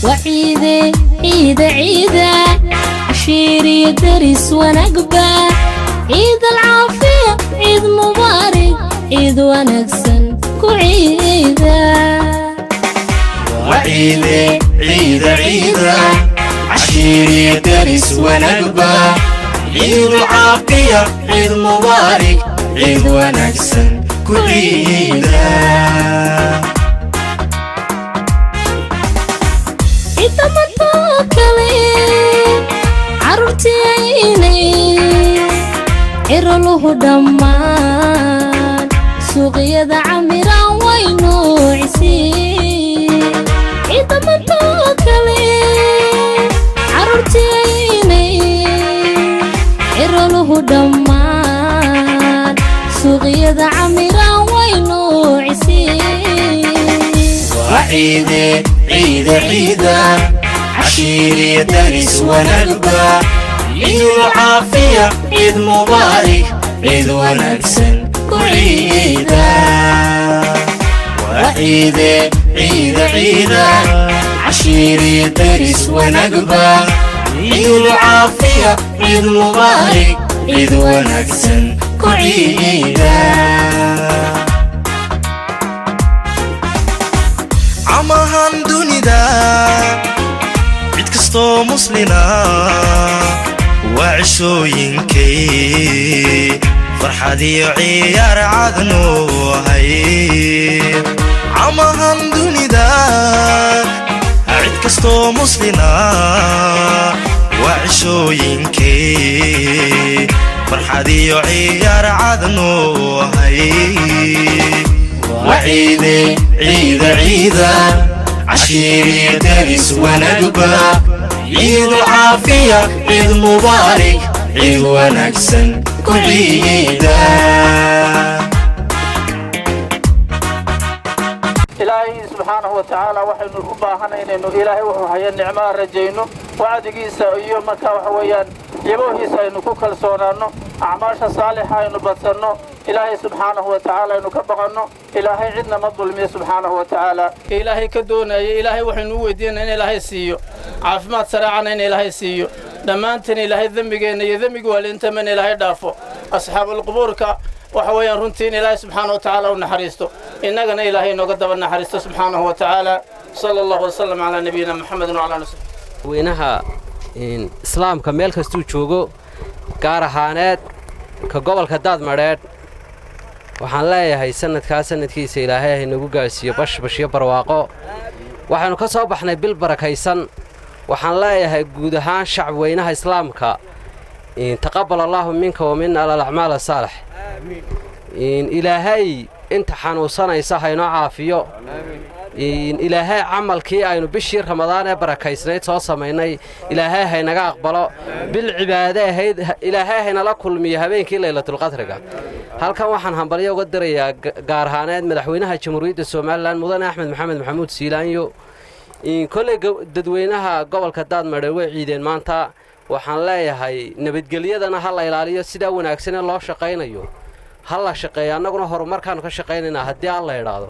وعيدة عيدة عيدة عشيري درس ونقبة عيد العافية عيد مبارك عيد ونكسن كعيدة وعيدة عيدة عيدة عشيري درس ونقبة عيد العافية عيد مبارك عيد ونكسن كعيدة عيد متوكلين عرفتي عيني عرله دمان سوقيا عميران وينو عسين عيد متوكلين عرفتي عيني عرله دمان سوقيا عميران وينو عسين وعيدة عيدة عيدة عشيري درس ونقبة عيد العافية عيد مبارك عيد ونكسن كعيدة وعيدة عيدة عيدة عشيري درس ونقبة عيد العافية عيد مبارك عيد ونكسن كعيدة عمهان دونيدا عيد كستو مسلنا وعشوينكي فرحدي عيار عدنو هاي عمهان دونيدا عيد كستو مسلنا وعشوينكي فرحدي عيار عدنو هاي وعيدة عيدة عيدة عشيري درس ونقبة عيد العافية عيد مبارك عيد ونكسن كعيدة إلهي سبحانه وتعالى وحين الأباهنا إنه إلهي وحي النعمة رجينه وعدقيسا أيوم مكا وحويان يبوهيسا إنه كوكال سونانو أعماشا صالحة إنه بطسنو إلهي سبحانه وتعالى إنه كبغنو إلهي عدنا مظلمي سبحانه وتعالى إلهي كدونا إلهي وحين ويدين إن إلهي سيو عافمات سراعنا إن إلهي سيو دمانتني إلهي ذنبقين يذنبق والإنت من إلهي دافو أصحاب القبور وحويان رنتين إلهي سبحانه وتعالى ونحريستو إننا إلهي نقدم النحريستو سبحانه وتعالى صلى الله وسلم على نبينا محمد وعلى آله وسلم وينها إن إسلام كمال كستو شوجو كارهانات كقبل كداد مراد waxaan leeyahay sanadkiisa Ilaahay nagu gaarsiiyo bash iyo barwaaqo waxaanu ka soo baxnay bil barakaysan waxaan leeyahay guud ahaan shacab weynaha islaamka in taqabbal Allahu minka wa minna al-a'mal as-salih in Ilaahay inta xanuunsanaysa hayno caafiyo in Ilaahay amalkii aynu bishii Ramadaan ee barakaysnayd soo sameeynay Ilaahay haynaga aqbalo bil cibaadadeed Ilaahay hayna la kulmiyo habeenkii Laylatul Qadriga halkan waxaan hambalyo uga dirayaa gaar ahaaneed madaxweynaha Jamhuuriyadda Soomaaliland Mudane Axmed Maxamed Maxamuud Siilaanyo in kolleega dadweynaha gobolka Daadmareer way ciideen maanta waxaan leeyahay nabadgelyadana hal la ilaaliyo sida wanaagsan ee loo shaqeynayo hal la shaqeeyo annaguna horumarkaan ka shaqeynayna haddii aan la yiraahdo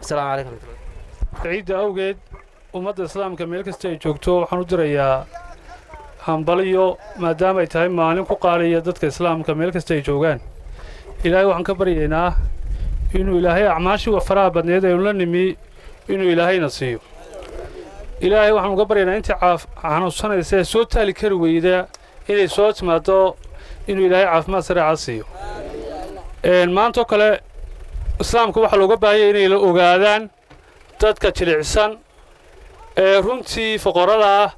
assalaamu calaykum ciida awgeed ummadda islaamka meel kasta ay joogto waxaan u dirayaa hambalyo maadaama ay tahay maalin ku qaaliya dadka islaamka meel kasta ay joogaan ilaahay waxaan ka baryaynaa inuu ilaahay acmaashii faraha badneed ee la nimi inuu ilaahayna siiyo ilaahay waxaan uga baryaynaa intii xanuunsanaysa soo taali kari weyda inay soo timaado inuu ilaahay caafimaad sariica siiyo maanta kale islaamku waxa looga baahan inay la ogaadaan dadka jilicsan ee runtii faqorada ah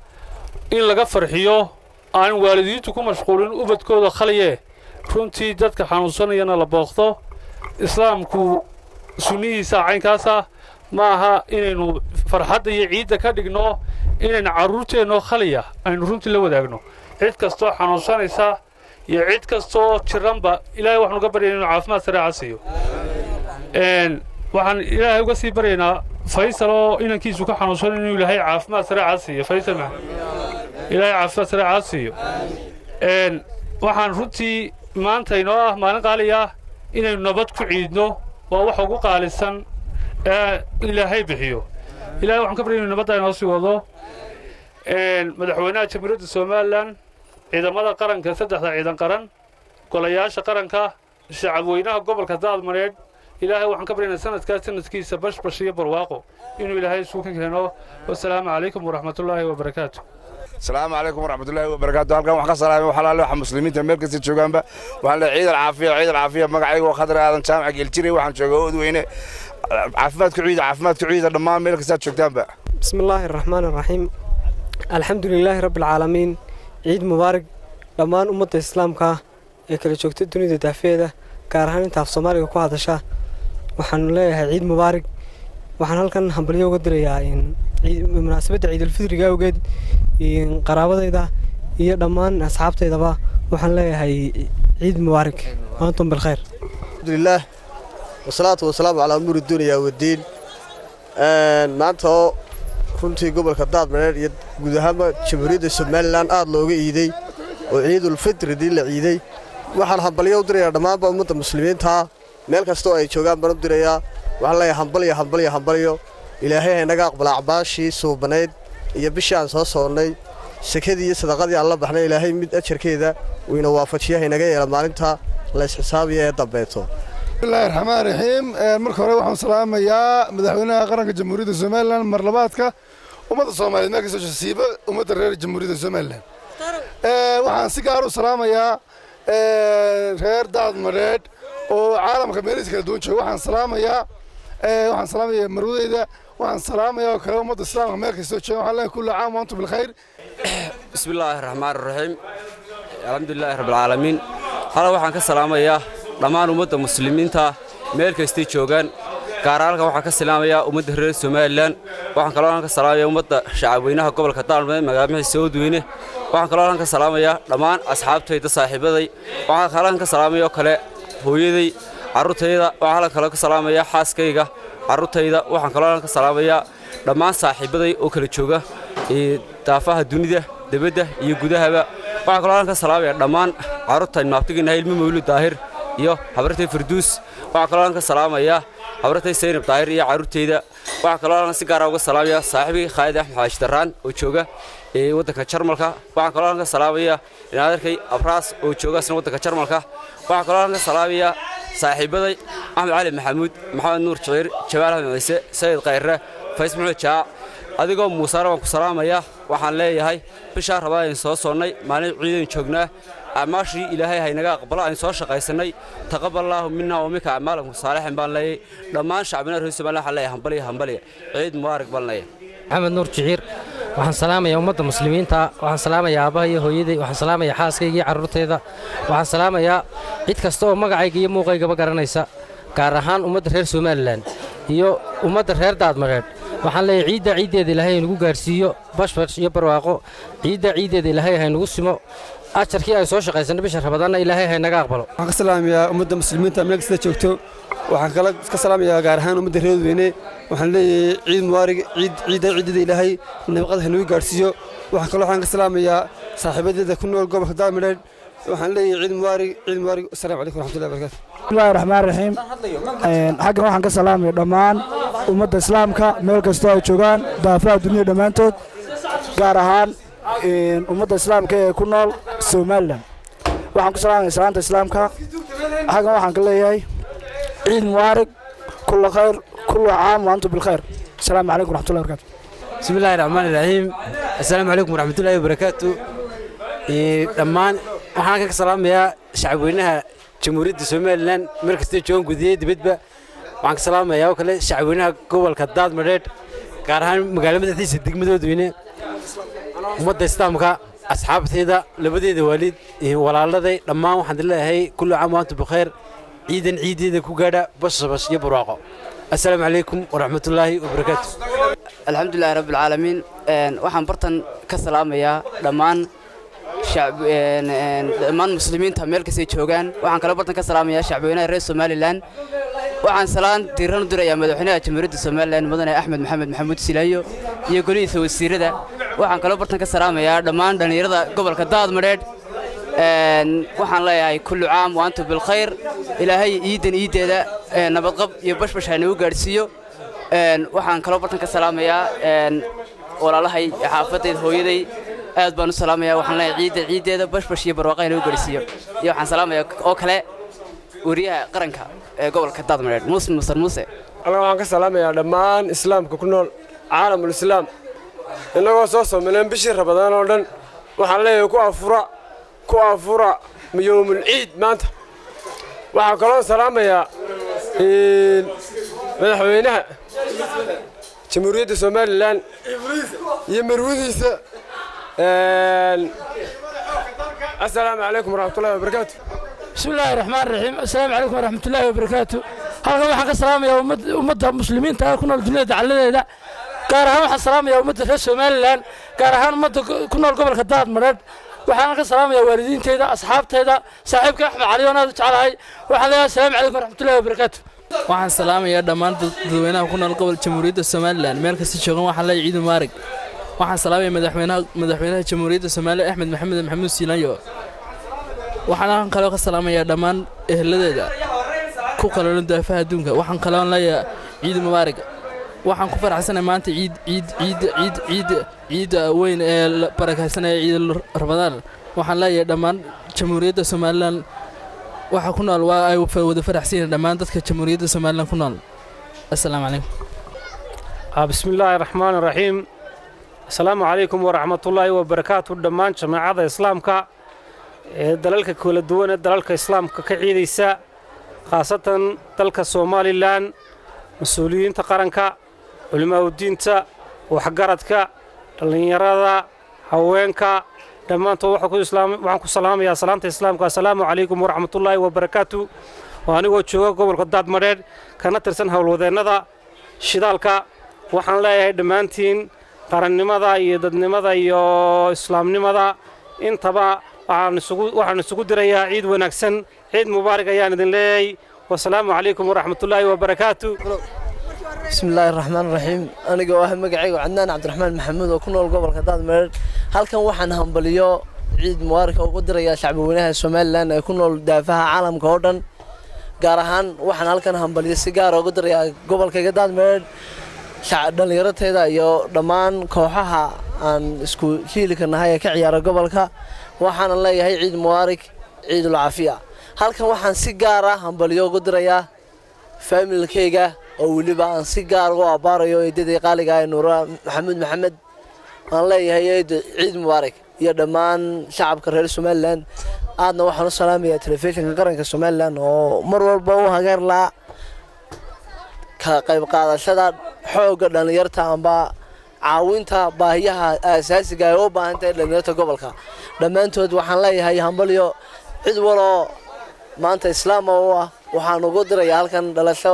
in laga farxiyo aan waalidiintu ku mashquulin ubadkooda khaliye runtii dadka xanuunsanayana la booqdo islaamku sunnihiisa caynkaasa ma aha inaynu farxadda iyo ciidda ka dhigno inaynu carruurteenno khaliya aynu runtii la wadaagno cid kastoo xanuunsanaysa iyo cid kastoo jiranba ilaahay waxaan uga baryaynaa inuu caafimaad sariica siiyo waxaan ilaahay uga sii baryaynaa faysal oo inankiisu ka xanuunsan inuu ilaahay caafimaad sariica siiyo faysal ilaahay caafimaad sariica siiyo waxaan runtii maanta inoo ah maalin qaali ah inaynu nabad ku ciidno waa wax ugu qaalisan ee ilaahay bixiyo ilaahay waxaan ka baryaynaa inuu nabadda inoo sii wado madaxweynaha jamhuuriyadda somalilan ciidamada qaranka saddexda ciidan qaran golayaasha qaranka shacabweynaha gobolka daadmareedh ilaahay waxaan ka baryaynaa sanadkaas sanadkiisa bashbash iyo barwaaqo inuu ilaahay isugu keeno wasalaamu calaykum waraxmatullaahi wabarakaatu السلام عليكم ورحمة الله وبركاته. هلكم وحنا سلام وحلال وحنا مسلمين تمرك ستشوجان با وحنا عيد العافية عيد العافية مقعي وخضر هذا سامع قلتري وحنا شجود وين عافمات كعيد الضمان ملك ستشوجان با. بسم الله الرحمن الرحيم. الحمد لله رب العالمين. عيد مبارك ضمان أمة الإسلام كا يكل شوكت الدنيا تدافعه كارهان تاف صومالي وكو هذا شا وحنا له عيد مبارك وحنا هلكن حنبليه وقدر يعني بمناسبة عيد الفطر جا وجد قرابتي هي ضمان أصحابتي دبا وحنا له عيد مبارك وأنتم بالخير. الحمد لله والصلاة والسلام على أمور الدنيا والدين. maanta runtii gobolka daadmareer guud ahaan jamhuuriyadda Soomaaliland aad looga iiday oo ciidul fitridii la ciiday waxaan hambalyo u dirayaa dhammaan ummadda muslimiinta meel kasta oo ay joogaan baan u dirayaa waxaan leeyahay hambalyo ilaahay naga aqbala cabaashii suubanayd iyo bishaan soo soonnay sakadii iyo sadaqadii alla baxnay ilaahay mid ajarkeeda wayna waafajiyahay naga yeela maalinta la isxisaabiyo ee dambeeto. bismillaahi raxmaani raxiim marka hore waxaan salaamayaa madaxweynaha qaranka jamhuuriyadda Soomaaliland marlabaadka ummadda Soomaaliyeed meel kasta siiba ummadda reer jamhuuriyadda Soomaaliland waxaan si gaar ah u salaamayaa reer daadmareedh oo caalamka meelihiisa kala duwan jooga waxaan salaamayaa marwadeyda waxaan salaamayaa kala ummadda islaamka meel kasta jooga waxaan leeyahay kullu caam wa antum bil khayr. bismillaahi raxmaani raxiim alxamdulilaahi rabbil caalamiin hala waxaan ka salaamayaa dhammaan ummadda muslimiinta meel kasta joogaan gaar ahaan waxaan ka salaamayaa ummadda reer Soomaaliland waxaan kaloo ka salaamayaa ummadda shacabweynaha gobolka Daadmareedh magaalada Soodweyne waxaan kaloo ka salaamayaa dhammaan asxaabtayda saaxiibaday waxaan kaloo ka salaamayaa kale hooyaday carruurtayda waxaan kaloo ka salaamayaa xaaskayga carruurtayda waxaan kaloo ka salaamayaa dhammaan saaxiibaday oo kala jooga daafaha dunida dibadda iyo gudahaba waxaan kaloo ka salaamayaa dhammaan carruurtayda naaftiga ilmo mawlud daahir iyo habartay Firduus waxa kale oo ka salaamaya habartay Saynab Daahir iyo carruurtayda waxa kale oo si gaar ah uga salaamaya saaxiibay Khalid Axmed Xaaji Daraan oo jooga waddanka Jarmalka waxa kale oo ka salaamaya inaadarkay Abraas oo jooga waddanka Jarmalka waxa kale oo ka salaamaya saaxiibaday Axmed Cali Maxamuud Maxamed Nuur Jiir Jawaal Ahmed Ciise Sayid Qayre Fays Maxamed Jaa adigoo Muuse waan ku salaamaya waxaan leeyahay bisha Ramadaan soo soonnay maalin ciidan joognaa أماشي إلهي هاي نجا قبلا إن صار شقي سنة تقبل الله منا ومنك أعمالكم صالحين بالله لما شعبنا رئيس بالله عليه هم بلي عيد مبارك بالله. محمد نور شعير وحن سلامة يا أمة المسلمين تا وحن سلامة يا أباي هويدي وحن سلامة يا حاسكي عرورتي ذا وحن سلامة يا عيد كستو مقعي موقعي قبقرنيسا كارهان أمة الخير Somaliland يو أمة الخير daadmareedh waxaan leeyahay ciideeda ilaahay nagu gaarsiiyo bashbash iyo barwaaqo ciideeda ilaahay hay nagu simo ajarkii ay soo shaqaysan bisha Ramadaan ilaahay hay naga aqbalo waxaan ka salaamayaa ummadda muslimiinta meel kasta joogto waxaan kala ka salaamayaa gaar ahaan ummadda reer Weyne waxaan leeyahay ciid mubaarak ciideeda ilaahay nabad ha nagu gaarsiiyo waxaan ka salaamayaa saaxiibadeeda ku nool gobolka Daadmareedh waxaan leeyahay ciid mubaarak assalaamu calaykum waraxmatullaahi wabarakaatuh. bismillaahi raxmaani raxiim xaggan waxaan ka salaamayaa dhammaan ummadda islaamka meel kasta ay joogaan daafaha dunida dhammaantood gaar ahaan ummadda islaamka ee ku nool Soomaaliland waxaan ku salaamayaa salaanta islaamka xaggan waxaan ka leeyahay ciid mubaarak kullu khayr kullu caam wa antum bil khayr assalaamu calaykum waraxmatullaahi wabarakaatuh. bismillaahi raxmaani raxiim assalaamu calaykum waraxmatullaahi wabarakaatuh. dhammaan waxaan ka salaamayaa shacabweynaha jamhuuriyadda Soomaaliland meel kasta joogan gudaha dibadba waxaan ka salaamayaa kale shacabweynaha gobolka Daadmareedh gaar ahaan magaalada madaxdiisa degmadooda ummadda islaamka asxaabtayda labadeeda waalid walaaladay dhammaan waxaan leeyahay kullu caam wa antum bikhair ciideeda ku gaadha bashbash iyo barwaaqo assalaamu calaykum waraxmatullaahi wabarakaatuh. alxamdulilaahi rabbil caalamiin waxaan bartan ka salaamayaa dhammaan muslimiinta meel kasta joogaan waxaan kala bartan ka salaamayaa shacabweynaha reer Somaliland waxaan salaan diiran u dirayaa madaxweynaha jamhuuriyadda Somaliland mudane Axmed Maxamed Maxamuud Silaayo iyo golihiisa wasiirada waxaan kala bartan ka salaamayaa dhammaan dhalinyarada gobolka Daadmareedh waxaan leeyahay kullu caam wa antum bil khayr ilaahay ciideeda nabadqab iyo bashbash ha nagu gaarsiiyo waxaan kaloo bartan ka salaamayaa walaalahay xaafadayda hooyaday aad baan u salaamayaa waxaan leeyahay ciideeda bashbash iyo barwaaqo inuu garsiiyo iyo waxaan salaamayaa oo kale wariyaha qaranka ee gobolka Daadmareed Muuse أنا وأنا كسلام يا دمان إسلام ككنول عالم الإسلام إنه وصوص من بشر رمضان ودن وحلا كو أفرا من يوم العيد مانت وحكلون سلام يا من حوينها جمهورية الصومال يمروديس السلام عليكم ورحمة الله وبركاته بسم الله الرحمن الرحيم السلام عليكم ورحمة الله وبركاته halkan waxaan ka salaamayaa ummadda muslimiinta ku nool dunida dacaladeeda gaar ahaan waxaan salaamayaa ummadda reer Soomaaliland gaar ahaan ummadda ku nool gobolka Daadmareed waxaan ka salaamayaa waalidiinteyda asxaabteyda saaxiibka Axmed Cali oo aad jecelahay waxaan leeyahay assalaamu calaykum waraxmatullaahi wabarakaatuh waxaan salaamayaa dhammaan dadweynaha ku nool gobolka Jamhuuriyadda Soomaaliland meel kasta joogan waxaan leeyahay ciid mubaarak waxaan salaamayaa madaxweynaha Jamhuuriyadda Soomaaliland Axmed Maxamuud Siilaanyo waxaan kaloo ka salaamayaa dhammaan eheladeeda ku qaloolan daafaha adduunka waxaan kaloo leeyahay ciid mubaarak waxaan ku faraxsanahay maanta ciid weyn ee barakaysanaya ciid Ramadaan waxaan leeyahay dhammaan Jamhuuriyadda Soomaaliland waxa ku nool waa ay wada faraxsan dhammaan dadka Jamhuuriyadda Soomaaliland ku nool assalaamu calaykum bismillaahir rahmaanir rahiim assalaamu calaykum waraxmatullaahi wabarakaatuh dhammaan jamaacada islaamka ee dalalka kala duwan ee dalalka islaamka ka ciidaysa خاصة دلك الصوماليلان مسؤولين تقارنك علماء الدين وحجرتك اليرادا هوينك لما توحكوا الإسلام وعنكم السلام يا سلامة الإسلام السلام عليكم ورحمة الله وبركاته وأنا وجهه قبل قداد مرير كانت ترسن هولودين هذا شدالك وحن لا يدمانتين قرن ماذا يدد ماذا يا إسلام ماذا انتبه وعن سجود ريا عيد ونكسن عيد مبارك يا ندن لي والسلام عليكم ورحمة الله وبركاته بسم الله الرحمن الرحيم أنا جواه مقعي وعندنا عبد الرحمن محمود وكنا قبل كذا مرد هل كان واحد همبليو عيد مبارك وقدر يا شعب ونها الشمال لأن يكونوا دافعها عالم كوردن جارهان واحد هل كان همبليو سيجار وقدر يا قبل كذا مرد شعب دليرت هذا يو دمان كوحها عن سكول شيء كنهاية كعيار قبل كا waxaan leeyahay ciid mubaarak ciidul caafiya halkan waxaan si gaar ah hambalyo ugu dirayaa familkayga oo waliba aan si gaar ah u abaarayo eedadii qaaliga ah Nuura Maxamed aan leeyahay ciid mubaarak iyo dhammaan shacabka reer Soomaaliland aadna waxaan u salaamayaa telefishinka qaranka Soomaaliland oo mar walba u hagar la ka qayb qaadashada xoogga dhalinyarta amba caawinta baahiyaha aasaasiga ah oo baahantay dhalinyarta gobolka dhamaantood waxaan leeyahay hambalyo cid walo maanta islaam oo waxaan ugu dirayaa halkan dhalasho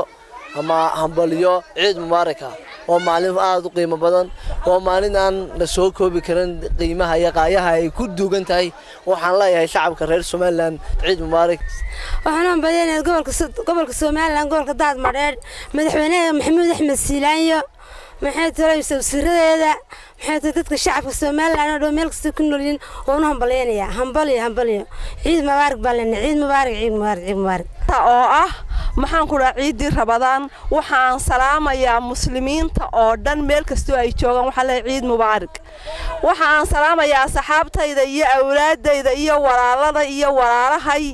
ama hambalyo ciid mubaaraka oo maalin aad u qiimo badan oo maalin aan la soo koobi karin qiimaha iyo qaayaha ay ku duugan tahay waxaan leeyahay shacabka reer Soomaaliland ciid mubaarak waxaan badanaa gobolka Soomaaliland gobolka Daadmareed madaxweynaha Maxamuud Axmed Siilaanyo maxay tahay sawirradeeda maxay dadka shacabka Soomaaliland oo meel kasta ku noolin oo hambalyeynaya hambalyo ciid mubaarak balan ciid mubaarak oo ah maxaan ku dhahay ciidii Ramadaan waxaan salaamayaa muslimiinta oo dhan meel kasta ay joogan waxa la ciid mubaarak waxaan salaamayaa saxaabtayda iyo awlaadayda iyo walaalada iyo walaalahay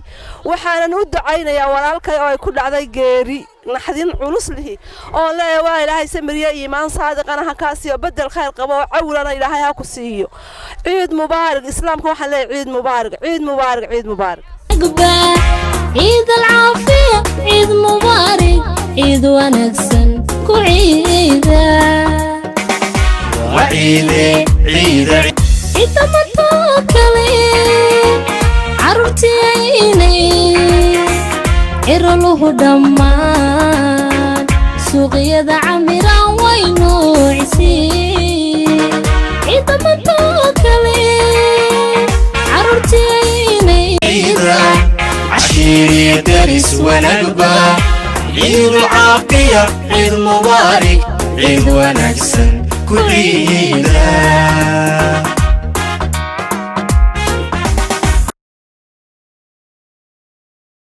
waxaan u ducaynayaa walaalkay oo ay ku dhacday geeri naxdin culus lihi oo leeyahay waa ilaahay samiriyo iimaan saadiqana ha ka siiyo bedel khayr qabo cawlana ilaahay ha ku siiyo ciid mubaarak islaamka waxa la ciid mubaarak عيد العافية عيد مبارك عيد ونكسن كعيدا وعيد عيد عيد متوكلي عرفتي عيني عرلوه دمان سوقيا عميرا وينو عسير عيد متوكلي عرفتي عيني عشيري درس ونقبة عيد العافية عيد مبارك عيد ونكسن كل عيد